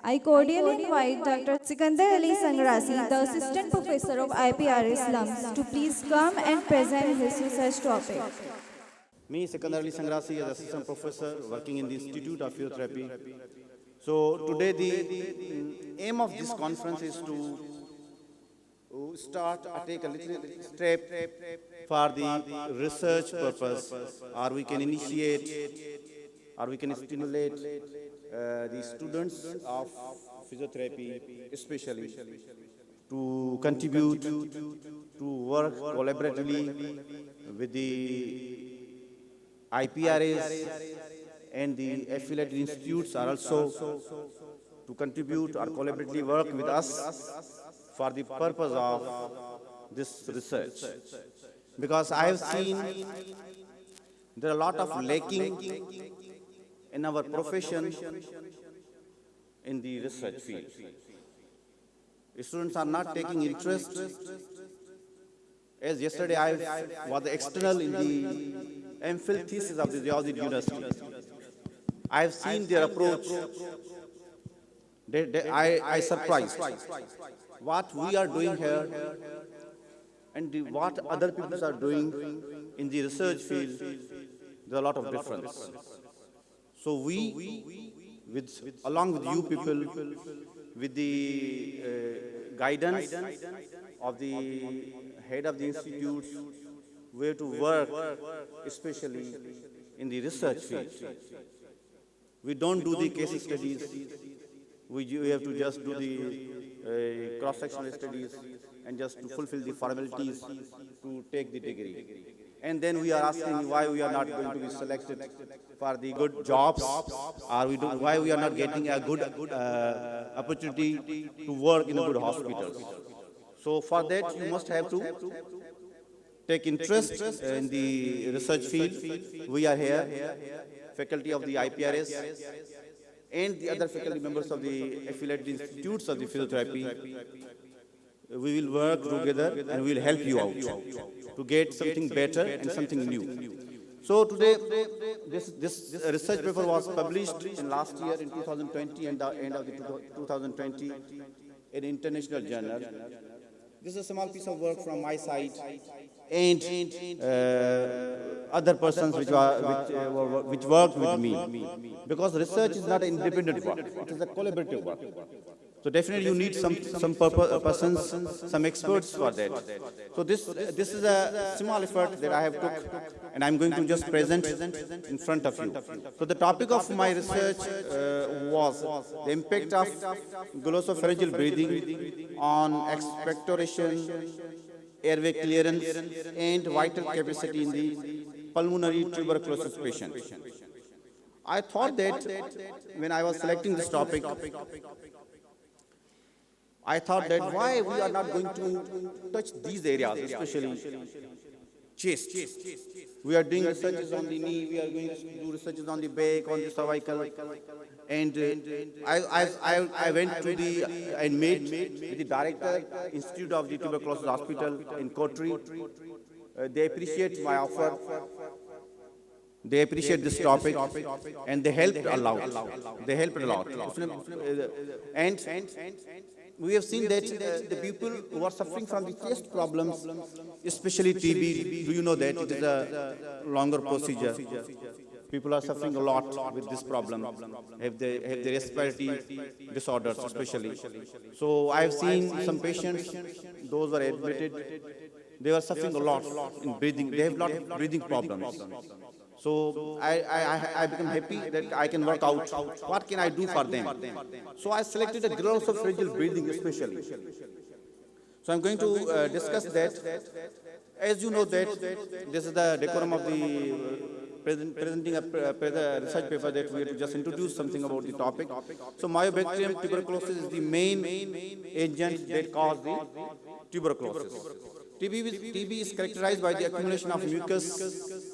I cordially invite Dr. Sikandar Sangrasi, the Assistant Professor of IPRS LUMHS, to please come and present his research topic. Me, Sikandar Sangrasi, as Assistant Professor working in the Institute of Physiotherapy. So today the aim of this conference is to take a little step for the research purpose, or we can initiate, or we can stimulate the students of physiotherapy, especially to contribute to work collaboratively with the IPRS and the affiliated institutes are also to contribute or collaboratively work with us for the purpose of this research. Because I have seen there are a lot of lacking in our profession in the research field. Students are not taking interest. As yesterday I was external in the MPhil thesis of the Geology University. I have seen their approach. I surprised. What we are doing here and what other people are doing in the research field, there are a lot of difference. So along with you people, with the guidance of the head of the institutes, where to work, especially in the research field. We don't do the case studies. We have to just do the cross-sectional studies and just to fulfill the formalities to take the degree. And then we are asking why we are not going to be selected for the good jobs, or why we are not getting a good opportunity to work in a good hospitals. So for that, you must have to take interest in the research field. We are here, faculty of the IPRS and the other faculty members of the affiliated institutes of the physiotherapy. We will work together and we will help you out to get something better and something new. So today, this research paper was published in last year in 2020 and the end of the 2020 in international journal. This is a small piece of work from my side and other persons which worked with me. Because research is not an independent work, it is a collaborative work. So definitely you need some persons, some experts for that. So this is a small effort that I have took, and I'm going to just present in front of you. So the topic of my research was the impact of glossopharyngeal breathing on expectoration, airway clearance, and vital capacity in the pulmonary tuberculosis patient. I thought that when I was selecting this topic, I thought that why we are not going to touch these areas, especially chest. We are doing researches on the knee, we are going to do researches on the back, on the cervical, and I went to and met with the director, Institute of the Tuberculosis Hospital in Kotri. They appreciate my offer. They appreciate this topic, and they helped a lot. They helped a lot. And we have seen that the people who are suffering from the chest problems, especially TB, do you know that it is a longer procedure? People are suffering a lot with this problem, have the respiratory disorders especially. So I have seen some patients, those who are admitted, they are suffering a lot in breathing. They have a lot of breathing problems. So I become happy that I can work out what can I do for them. So I selected a glossopharyngeal breathing especially. So I'm going to discuss that. As you know that this is the decorum of the presenting a research paper that we have to just introduce something about the topic. So mycobacterium tuberculosis is the main agent that causes the tuberculosis. TB is characterized by the accumulation of mucus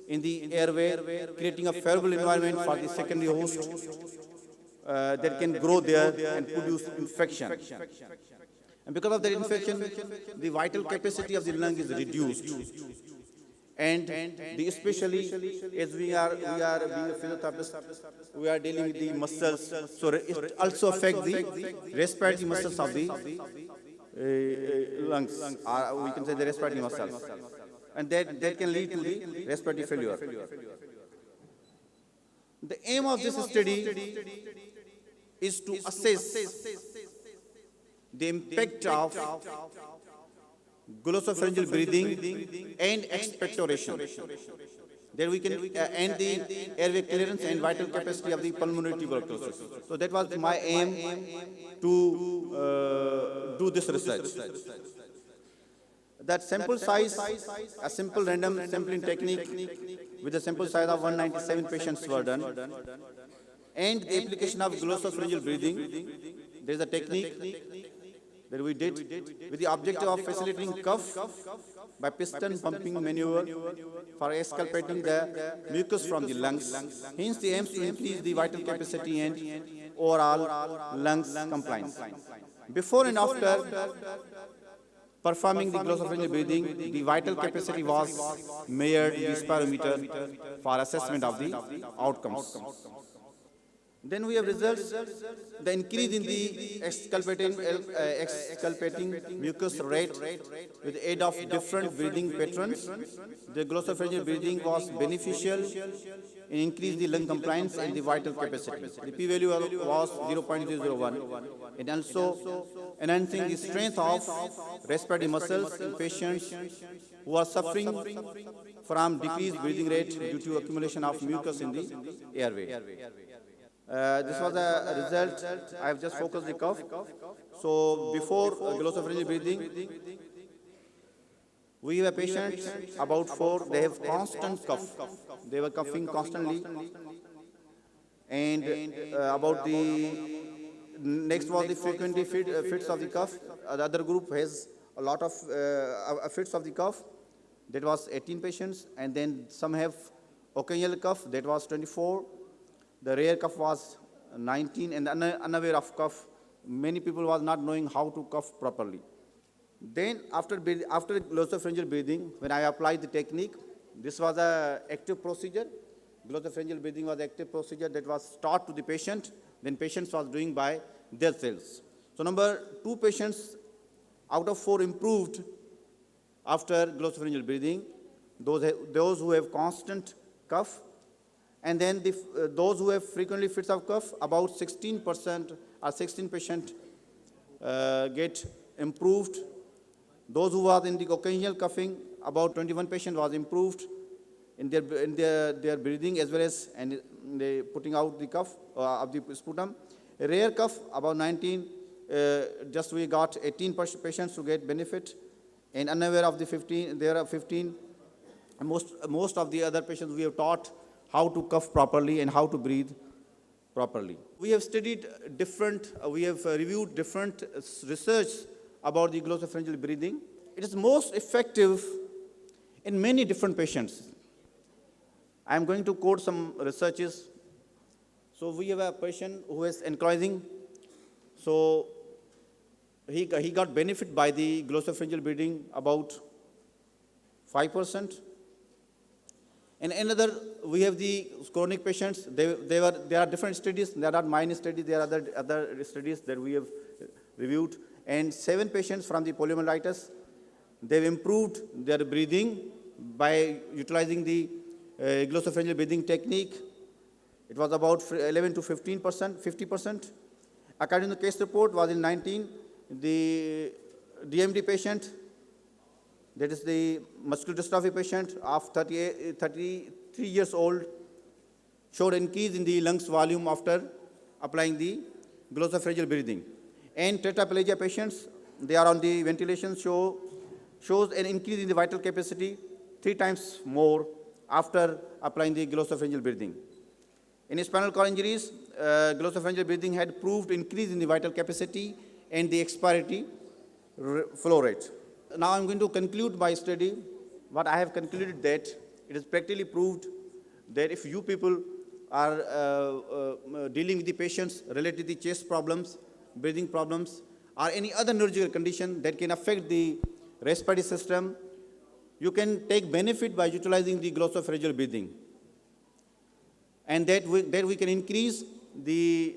in the airway, creating a favorable environment for the secondary host that can grow there and produce infection. And because of that infection, the vital capacity of the lung is reduced. And especially as we are being a physiotherapist, we are dealing with the muscles, so it also affects the respiratory muscles of the lungs, or we can say the respiratory muscles, and that can lead to the respiratory failure. The aim of this study is to assess the impact of glossopharyngeal breathing and expectoration. Then we can end the airway clearance and vital capacity of the pulmonary tuberculosis. So that was my aim to do this research. That sample size, a simple random sampling technique with a sample size of 197 patients were done. And the application of glossopharyngeal breathing, there is a technique that we did with the objective of facilitating cough by piston pumping maneuver for exculpating the mucus from the lungs. Hence, the aims to increase the vital capacity and overall lungs compliance. Before and after performing the glossopharyngeal breathing, the vital capacity was measured in the spirometer for assessment of the outcomes. Then we have results, the increase in the exculpating mucus rate with the aid of different breathing patterns. The glossopharyngeal breathing was beneficial in increasing the lung compliance and the vital capacity. The p-value was 0.001, and also enhancing the strength of respiratory muscles in patients who are suffering from decreased breathing rate due to accumulation of mucus in the airway. This was a result. I have just focused the cough. So before glossopharyngeal breathing, we have a patient, about 4, they have constant cough. They were coughing constantly. And about the, next was the frequently fits of the cough. The other group has a lot of fits of the cough. That was 18 patients. And then some have occasional cough. That was 24. The rare cough was 19, and unaware of cough. Many people was not knowing how to cough properly. Then after glossopharyngeal breathing, when I applied the technique, this was an active procedure. Glossopharyngeal breathing was an active procedure that was taught to the patient, then patients was doing by themselves. So number 2 patients out of 4 improved after glossopharyngeal breathing. Those who have constant cough. And then those who have frequently fits of cough, about 16% or 16 patients get improved. Those who are in the occasional coughing, about 21 patients was improved in their breathing as well as and they putting out the cough of the sputum. A rare cough, about 19, just we got 18 patients to get benefit, and unaware of the 15, there are 15. Most of the other patients we have taught how to cough properly and how to breathe properly. We have studied we have reviewed different research about the glossopharyngeal breathing. It is most effective in many different patients. I am going to quote some researches. So we have a patient who is aneurysm. So he got benefit by the glossopharyngeal breathing about 5%. And another, we have the chronic patients. There are different studies. There are not mine studies. There are other studies that we have reviewed. And 7 patients from the poliomyelitis, they've improved their breathing by utilizing the glossopharyngeal breathing technique. It was about 11 to 15%, 50%. According to the case report, was in 19. The DMD patient, that is the muscular dystrophy patient of 33 years old, showed increase in the lungs volume after applying the glossopharyngeal breathing. And tetraplegia patients, they are on the ventilation, shows an increase in the vital capacity 3 times more after applying the glossopharyngeal breathing. In spinal cord injuries, glossopharyngeal breathing had proved increase in the vital capacity and the expiratory flow rate. Now I'm going to conclude my study. What I have concluded that it is practically proved that if you people are dealing with the patients related to the chest problems, breathing problems, or any other neurological condition that can affect the respiratory system, you can take benefit by utilizing the glossopharyngeal breathing. And that we can increase the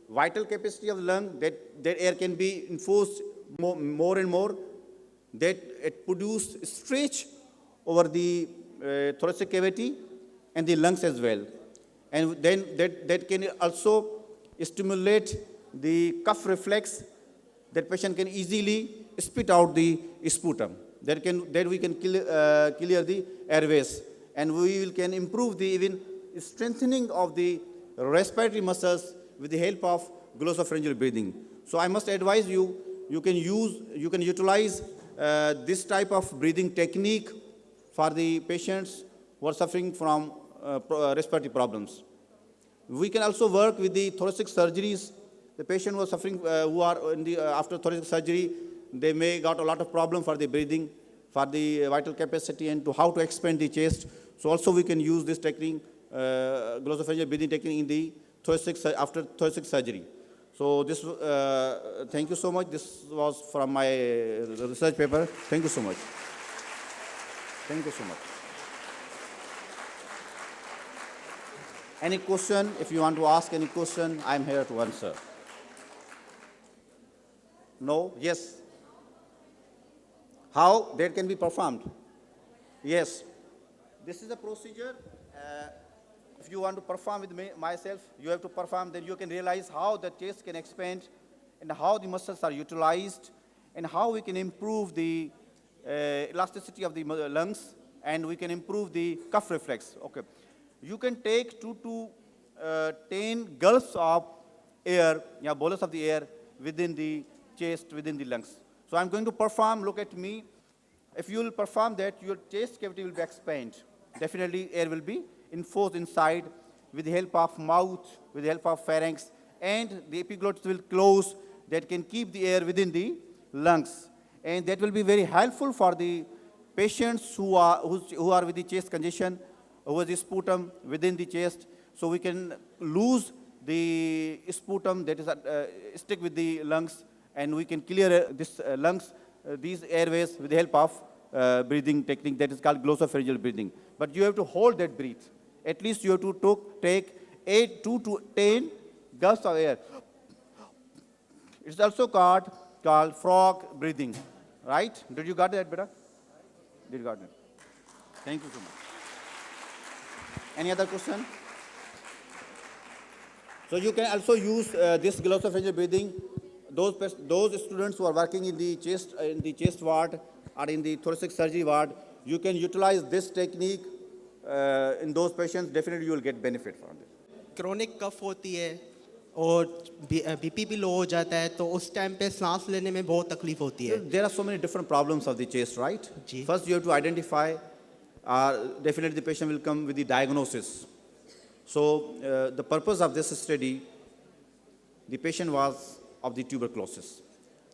vital capacity of the lung, that air can be enforced more and more, that it produce stretch over the thoracic cavity and the lungs as well. And then that can also stimulate the cough reflex, that patient can easily spit out the sputum. That we can clear the airways, and we can improve the even strengthening of the respiratory muscles with the help of glossopharyngeal breathing. So I must advise you, you can utilize this type of breathing technique for the patients who are suffering from respiratory problems. We can also work with the thoracic surgeries. The patient who are suffering, who are in the after thoracic surgery, they may got a lot of problem for the breathing, for the vital capacity, and to how to expand the chest. So also we can use this technique, glossopharyngeal breathing technique in the after thoracic surgery. So this, thank you so much. This was from my research paper. Thank you so much. Thank you so much. Any question? If you want to ask any question, I am here to answer. No? Yes? How that can be performed? Yes. This is a procedure. If you want to perform with myself, you have to perform, then you can realize how the chest can expand and how the muscles are utilized and how we can improve the elasticity of the lungs, and we can improve the cough reflex. Okay. You can take 2 to 10 gulps of air, bolus of the air within the chest, within the lungs. So I'm going to perform, look at me. If you will perform that, your chest cavity will be expanded. Definitely air will be enforced inside with the help of mouth, with the help of pharynx, and the epiglottis will close, that can keep the air within the lungs. And that will be very helpful for the patients who are with the chest congestion, who has the sputum within the chest. So we can lose the sputum that is stick with the lungs, and we can clear this lungs, these airways with the help of breathing technique that is called glossopharyngeal breathing. But you have to hold that breath. At least you have to take 2 to 10 gulps of air. It's also called frog breathing, right? Did you got that, beta? Did you got it? Thank you so much. Any other question? So you can also use this glossopharyngeal breathing. Those students who are working in the chest ward or in the thoracic surgery ward, you can utilize this technique in those patients. Definitely you will get benefit from it. Chronic cough होती है और BP भी लो हो जाता है, तो उस time पे सांस लेने में बहुत तकलीफ होती है. There are so many different problems of the chest, right? Ji. First you have to identify, definitely the patient will come with the diagnosis. So the purpose of this study, the patient was of the tuberculosis.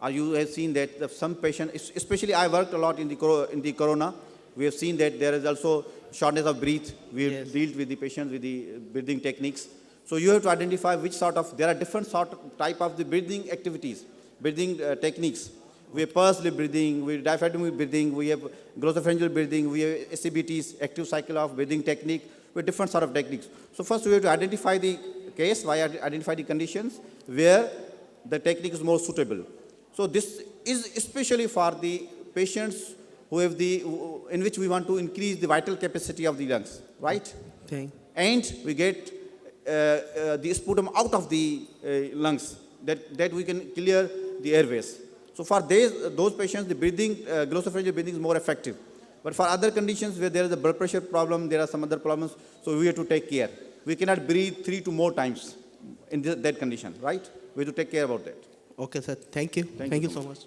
You have seen that some patients, especially I worked a lot in the corona, we have seen that there is also shortness of breath. We have dealt with the patients with the breathing techniques. So you have to identify there are different type of the breathing activities, breathing techniques. We have pursed lip breathing, we have diaphragmatic breathing, we have glossopharyngeal breathing, we have SCBTs, active cycle of breathing technique, with different sort of techniques. So first we have to identify the case, identify the conditions where the technique is more suitable. So this is especially for the patients who have in which we want to increase the vital capacity of the lungs, right? Okay. And we get the sputum out of the lungs, that we can clear the airways. So for those patients, the breathing, glossopharyngeal breathing is more effective. But for other conditions where there is a blood pressure problem, there are some other problems, so we have to take care. We cannot breathe 3 to more times in that condition, right? We have to take care about that. Okay, sir. Thank you. Thank you so much.